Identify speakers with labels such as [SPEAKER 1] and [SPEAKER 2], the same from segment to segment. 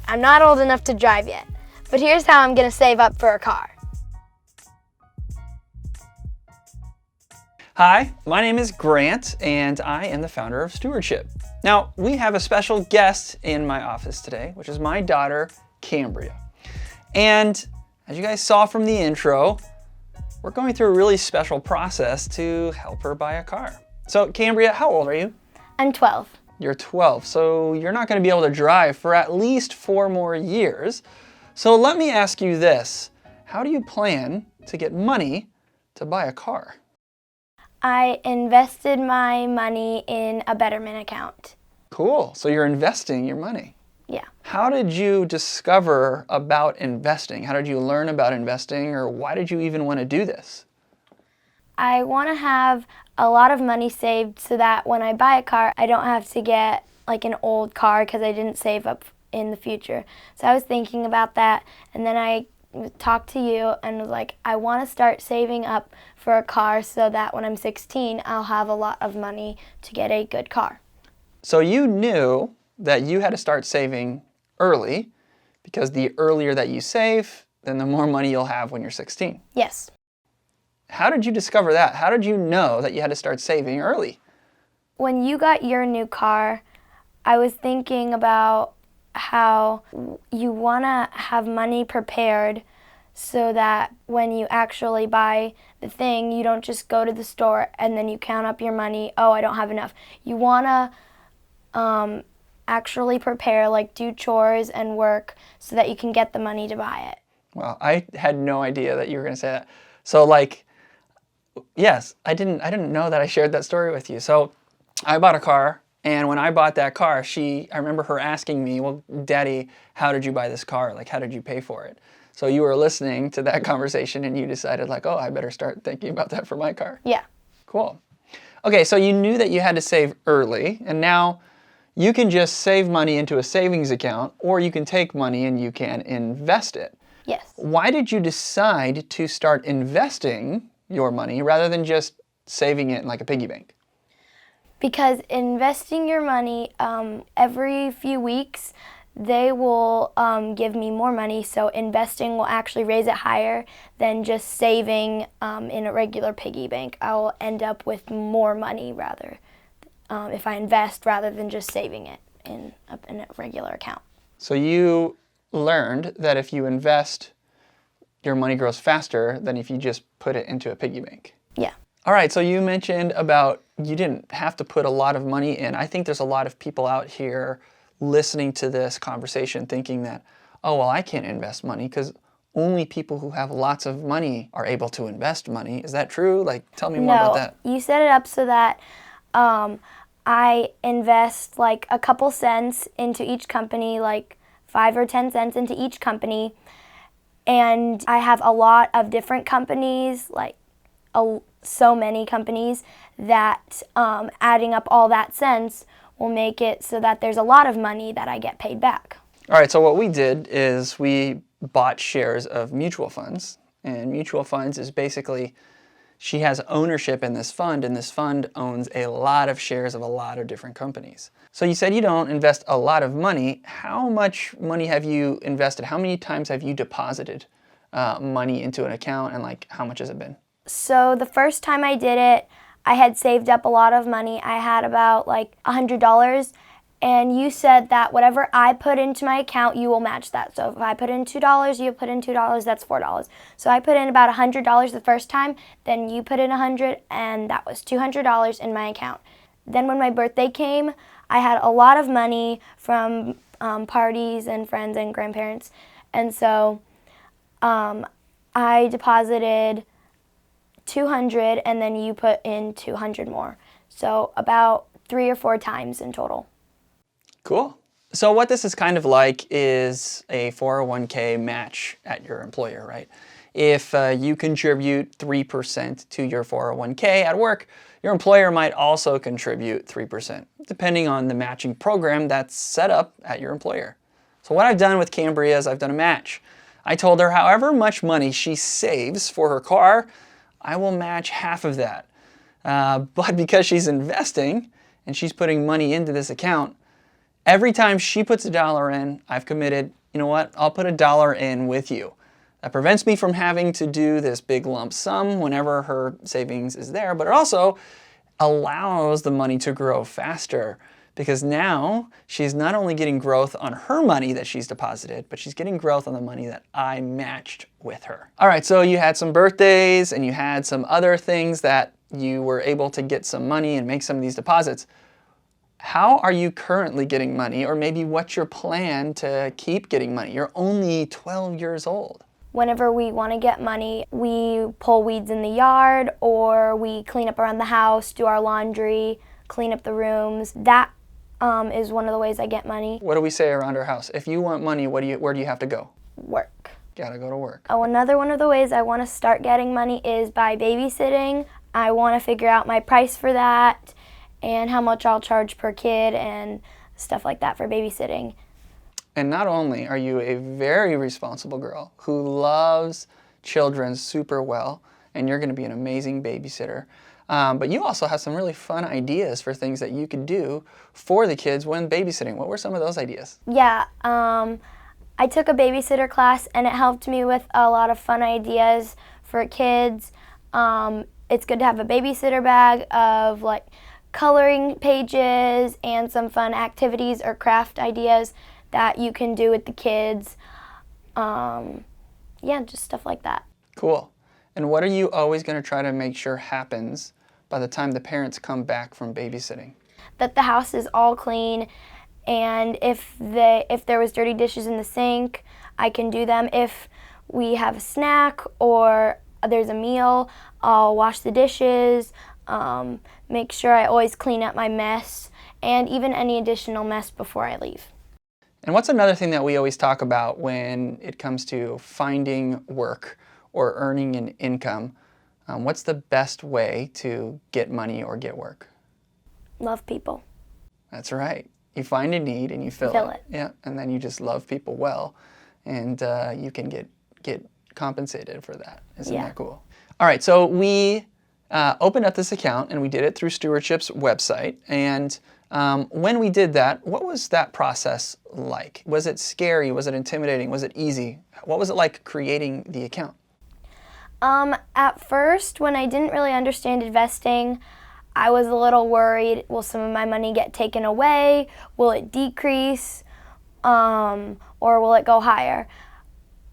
[SPEAKER 1] I'm not old enough to drive yet, but here's how I'm gonna save up for a car.
[SPEAKER 2] Hi, my name is Grant, and I am the founder of Stewardship. Now, we have a special guest in my office today, which is my daughter, Cambria. And as you guys saw from the intro, we're going through a really special process to help her buy a car. So, Cambria, how old are you?
[SPEAKER 1] I'm 12.
[SPEAKER 2] You're 12, so you're not going to be able to drive for at least 4 more years. So let me ask you this. How do you plan to get money to buy a car?
[SPEAKER 1] I invested my money in a Betterment account.
[SPEAKER 2] Cool. So you're investing your money.
[SPEAKER 1] Yeah.
[SPEAKER 2] How did you discover about investing? How did you learn about investing, or why did you even want to do this?
[SPEAKER 1] I want to have a lot of money saved so that when I buy a car, I don't have to get like an old car because I didn't save up in the future. So I was thinking about that, and then I talked to you and was like, I want to start saving up for a car so that when I'm 16, I'll have a lot of money to get a good car.
[SPEAKER 2] So you knew that you had to start saving early, because the earlier that you save, then the more money you'll have when you're 16.
[SPEAKER 1] Yes.
[SPEAKER 2] How did you discover that? How did you know that you had to start saving early?
[SPEAKER 1] When you got your new car, I was thinking about how you want to have money prepared so that when you actually buy the thing, you don't just go to the store and then you count up your money, oh, I don't have enough. You want to actually prepare, like do chores and work so that you can get the money to buy it.
[SPEAKER 2] Well, I had no idea that you were going to say that. So like, yes, I didn't know that I shared that story with you. So I bought a car, and when I bought that car, I remember her asking me, well, Daddy, how did you buy this car? Like, how did you pay for it? So you were listening to that conversation and you decided like, oh, I better start thinking about that for my car.
[SPEAKER 1] Yeah.
[SPEAKER 2] Cool. Okay, so you knew that you had to save early, and now you can just save money into a savings account, or you can take money and you can invest it.
[SPEAKER 1] Yes.
[SPEAKER 2] Why did you decide to start investing your money rather than just saving it in like a piggy bank?
[SPEAKER 1] Because investing your money, every few weeks, they will give me more money, so investing will actually raise it higher than just saving in a regular piggy bank. I will end up with more money rather if I invest rather than just saving it in a regular account.
[SPEAKER 2] So you learned that if you invest, your money grows faster than if you just put it into a piggy bank.
[SPEAKER 1] Yeah.
[SPEAKER 2] All right, so you mentioned about you didn't have to put a lot of money in. I think there's a lot of people out here listening to this conversation thinking that, oh, well, I can't invest money because only people who have lots of money are able to invest money. Is that true? Like, tell me more about that.
[SPEAKER 1] No, you set it up so that I invest like a couple cents into each company, like 5 or 10 cents into each company. And I have a lot of different companies, like so many companies, that adding up all that cents will make it so that there's a lot of money that I get paid back.
[SPEAKER 2] All right, so what we did is we bought shares of mutual funds. And mutual funds is basically, she has ownership in this fund, and this fund owns a lot of shares of a lot of different companies. So you said you don't invest a lot of money. How much money have you invested? How many times have you deposited money into an account, and like how much has it been?
[SPEAKER 1] So the first time I did it, I had saved up a lot of money. I had about like $100, and you said that whatever I put into my account, you will match that. So if I put in $2, you put in $2, that's $4. So I put in about $100 the first time, then you put in $100, and that was $200 in my account. Then when my birthday came, I had a lot of money from parties and friends and grandparents, and so I deposited $200, and then you put in $200 more. So about 3 or 4 times in total.
[SPEAKER 2] Cool. So what this is kind of like is a 401k match at your employer, right? If you contribute 3% to your 401k at work, your employer might also contribute 3%, depending on the matching program that's set up at your employer. So what I've done with Cambria is I've done a match. I told her however much money she saves for her car, I will match half of that. But because she's investing and she's putting money into this account, every time she puts $1 in, I've committed you know what, I'll put $1 in with you. That prevents me from having to do this big lump sum whenever her savings is there, but it also allows the money to grow faster because now she's not only getting growth on her money that she's deposited, but she's getting growth on the money that I matched with her. All right, so you had some birthdays and you had some other things that you were able to get some money and make some of these deposits. How are you currently getting money, or maybe what's your plan to keep getting money? You're only 12 years old.
[SPEAKER 1] Whenever we want to get money, we pull weeds in the yard, or we clean up around the house, do our laundry, clean up the rooms. That is one of the ways I get money.
[SPEAKER 2] What do we say around our house? If you want money, where do you have to go?
[SPEAKER 1] Work.
[SPEAKER 2] Gotta go to work.
[SPEAKER 1] Oh, another one of the ways I want to start getting money is by babysitting. I want to figure out my price for that and how much I'll charge per kid and stuff like that for babysitting.
[SPEAKER 2] And not only are you a very responsible girl who loves children super well, and you're going to be an amazing babysitter, but you also have some really fun ideas for things that you could do for the kids when babysitting. What were some of those ideas?
[SPEAKER 1] Yeah, I took a babysitter class and it helped me with a lot of fun ideas for kids. It's good to have a babysitter bag of like coloring pages and some fun activities or craft ideas that you can do with the kids. Yeah, just stuff like that.
[SPEAKER 2] Cool. And what are you always going to try to make sure happens by the time the parents come back from babysitting?
[SPEAKER 1] That the house is all clean, and if there was dirty dishes in the sink, I can do them. If we have a snack or there's a meal, I'll wash the dishes, make sure I always clean up my mess, and even any additional mess before I leave.
[SPEAKER 2] And what's another thing that we always talk about when it comes to finding work or earning an income? What's the best way to get money or get work?
[SPEAKER 1] Love people.
[SPEAKER 2] That's right. You find a need and you fill it. Yeah, and then you just love people well, and you can get compensated for that. Isn't that cool? All right, so we opened up this account and we did it through Stewardship's website. And when we did that, what was that process like? Was it scary? Was it intimidating? Was it easy? What was it like creating the account?
[SPEAKER 1] At first, when I didn't really understand investing, I was a little worried, will some of my money get taken away? Will it decrease? Or will it go higher?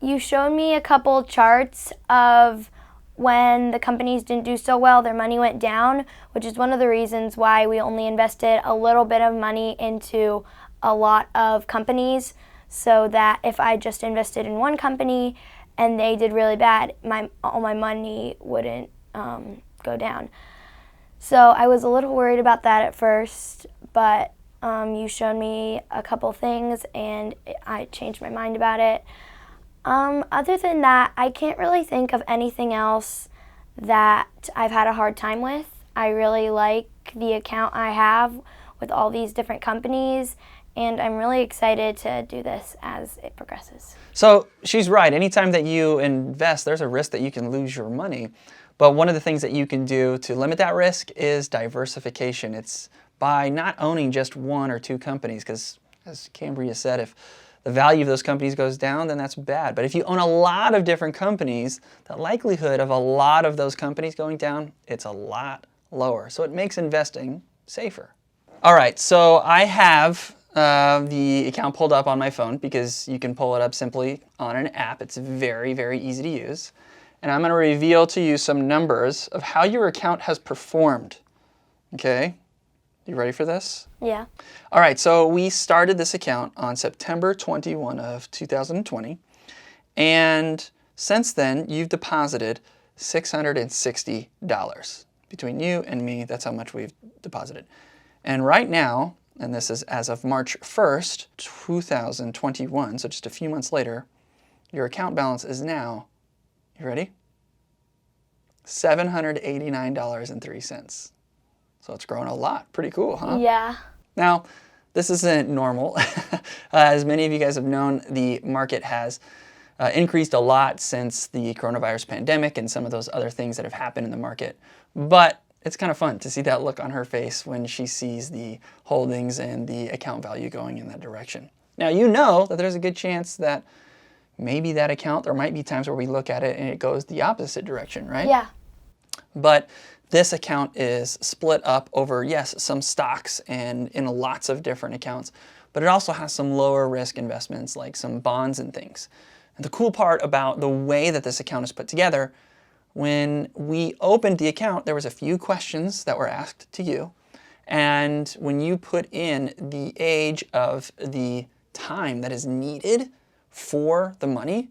[SPEAKER 1] You showed me a couple charts of when the companies didn't do so well, their money went down, which is one of the reasons why we only invested a little bit of money into a lot of companies, so that if I just invested in one company and they did really bad, all my money wouldn't go down. So I was a little worried about that at first, but you showed me a couple things and I changed my mind about it. Other than that, I can't really think of anything else that I've had a hard time with. I really like the account I have with all these different companies, and I'm really excited to do this as it progresses.
[SPEAKER 2] So she's right. Anytime that you invest, there's a risk that you can lose your money. But one of the things that you can do to limit that risk is diversification. It's by not owning just one or two companies, because as Cambria said, if the value of those companies goes down, then that's bad. But if you own a lot of different companies, the likelihood of a lot of those companies going down, it's a lot lower. So it makes investing safer. All right, so I have the account pulled up on my phone because you can pull it up simply on an app. It's very, very easy to use. And I'm going to reveal to you some numbers of how your account has performed. Okay? You ready for this?
[SPEAKER 1] Yeah.
[SPEAKER 2] All right, so we started this account on September 21 of 2020. And since then, you've deposited $660. Between you and me, that's how much we've deposited. And right now, and this is as of March 1st, 2021, so just a few months later, your account balance is now, you ready? $789.03. So it's grown a lot. Pretty cool, huh?
[SPEAKER 1] Yeah.
[SPEAKER 2] Now, this isn't normal. As many of you guys have known, the market has increased a lot since the coronavirus pandemic and some of those other things that have happened in the market. But it's kind of fun to see that look on her face when she sees the holdings and the account value going in that direction. Now you know that there's a good chance that maybe that account, there might be times where we look at it and it goes the opposite direction, right?
[SPEAKER 1] Yeah.
[SPEAKER 2] But this account is split up over, yes, some stocks and in lots of different accounts, but it also has some lower risk investments like some bonds and things. And the cool part about the way that this account is put together, when we opened the account, there was a few questions that were asked to you. And when you put in the age of the time that is needed for the money,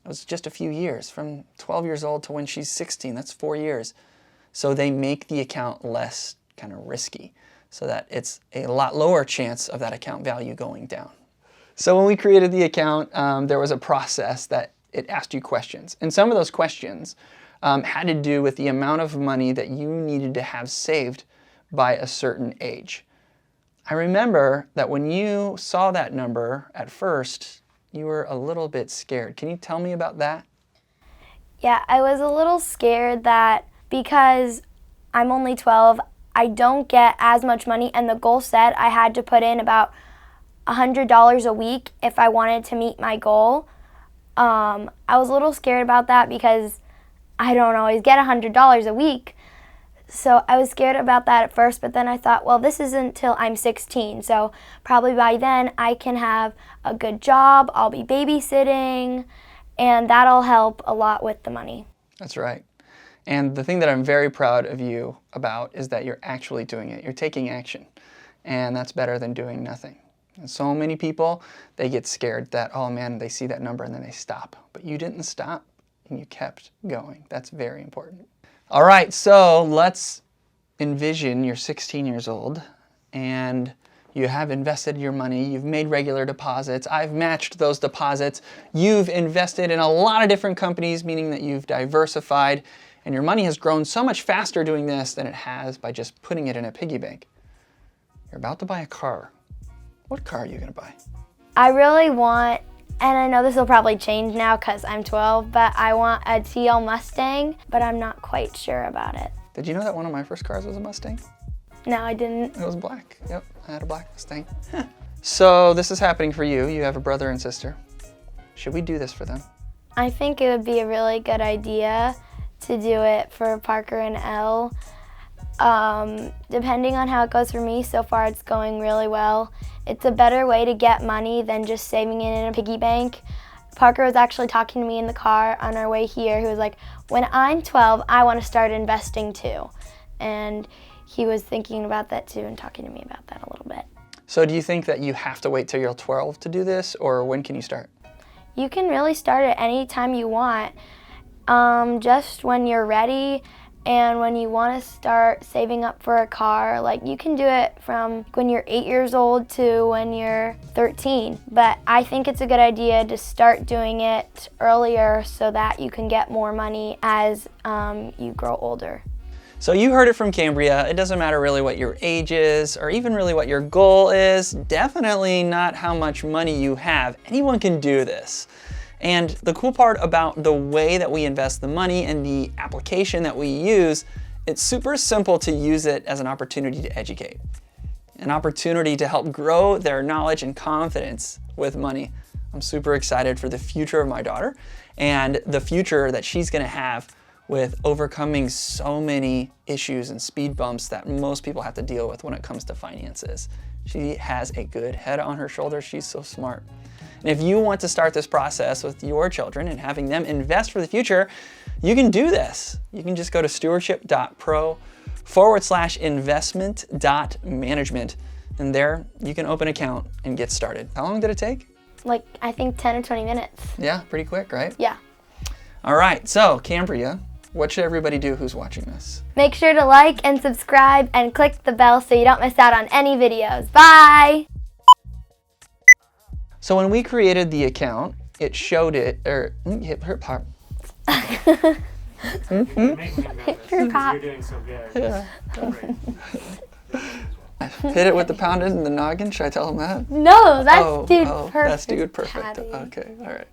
[SPEAKER 2] it was just a few years, from 12 years old to when she's 16. That's 4 years. So they make the account less kind of risky so that it's a lot lower chance of that account value going down. So when we created the account, there was a process that it asked you questions. And some of those questions had to do with the amount of money that you needed to have saved by a certain age. I remember that when you saw that number at first, you were a little bit scared. Can you tell me about that?
[SPEAKER 1] Yeah, I was a little scared that because I'm only 12, I don't get as much money, and the goal said I had to put in about $100 a week if I wanted to meet my goal. I was a little scared about that because I don't always get $100 a week. So I was scared about that at first, but then I thought, well, this isn't until I'm 16, so probably by then I can have a good job, I'll be babysitting, and that'll help a lot with the money.
[SPEAKER 2] That's right. And the thing that I'm very proud of you about is that you're actually doing it. You're taking action, and that's better than doing nothing. And so many people, they get scared that, oh man, they see that number and then they stop. But you didn't stop, and you kept going. That's very important. All right, so let's envision you're 16 years old and you have invested your money, you've made regular deposits, I've matched those deposits, you've invested in a lot of different companies, meaning that you've diversified, and your money has grown so much faster doing this than it has by just putting it in a piggy bank. You're about to buy a car. What car are you gonna buy?
[SPEAKER 1] I really want, and I know this will probably change now because I'm 12, but I want a TL Mustang, but I'm not quite sure about it.
[SPEAKER 2] Did you know that one of my first cars was a Mustang?
[SPEAKER 1] No, I didn't.
[SPEAKER 2] It was black. Yep, I had a black Mustang. So this is happening for you. You have a brother and sister. Should we do this for them?
[SPEAKER 1] I think it would be a really good idea to do it for Parker and Elle. Depending on how it goes for me, so far it's going really well. It's a better way to get money than just saving it in a piggy bank. Parker was actually talking to me in the car on our way here. He was like, when I'm 12, I want to start investing too. And he was thinking about that too and talking to me about that a little bit.
[SPEAKER 2] So do you think that you have to wait till you're 12 to do this, or when can you start?
[SPEAKER 1] You can really start it any time you want, just when you're ready. And when you want to start saving up for a car, like you can do it from when you're 8 years old to when you're 13. But I think it's a good idea to start doing it earlier so that you can get more money as you grow older.
[SPEAKER 2] So you heard it from Cambria. It doesn't matter really what your age is or even really what your goal is. Definitely not how much money you have. Anyone can do this. And the cool part about the way that we invest the money and the application that we use, it's super simple to use it as an opportunity to educate, an opportunity to help grow their knowledge and confidence with money. I'm super excited for the future of my daughter and the future that she's gonna have with overcoming so many issues and speed bumps that most people have to deal with when it comes to finances. She has a good head on her shoulders. She's so smart. And if you want to start this process with your children and having them invest for the future, you can do this. You can just go to stewardship.pro/investment.management. And there you can open an account and get started. How long did it take?
[SPEAKER 1] Like, I think 10 or 20 minutes.
[SPEAKER 2] Yeah, pretty quick, right?
[SPEAKER 1] Yeah.
[SPEAKER 2] All right, so Cambria, what should everybody do who's watching this?
[SPEAKER 1] Make sure to like and subscribe and click the bell so you don't miss out on any videos. Bye!
[SPEAKER 2] So when we created the account, it showed it, or hit her part.
[SPEAKER 1] You're
[SPEAKER 3] You're doing so good.
[SPEAKER 2] Yeah.
[SPEAKER 3] Great.
[SPEAKER 2] Hit it with the pounded and the noggin. Should I tell him that?
[SPEAKER 1] No, that's Dude Perfect.
[SPEAKER 2] That's Dude Perfect.
[SPEAKER 1] Patty.
[SPEAKER 2] Okay, all right.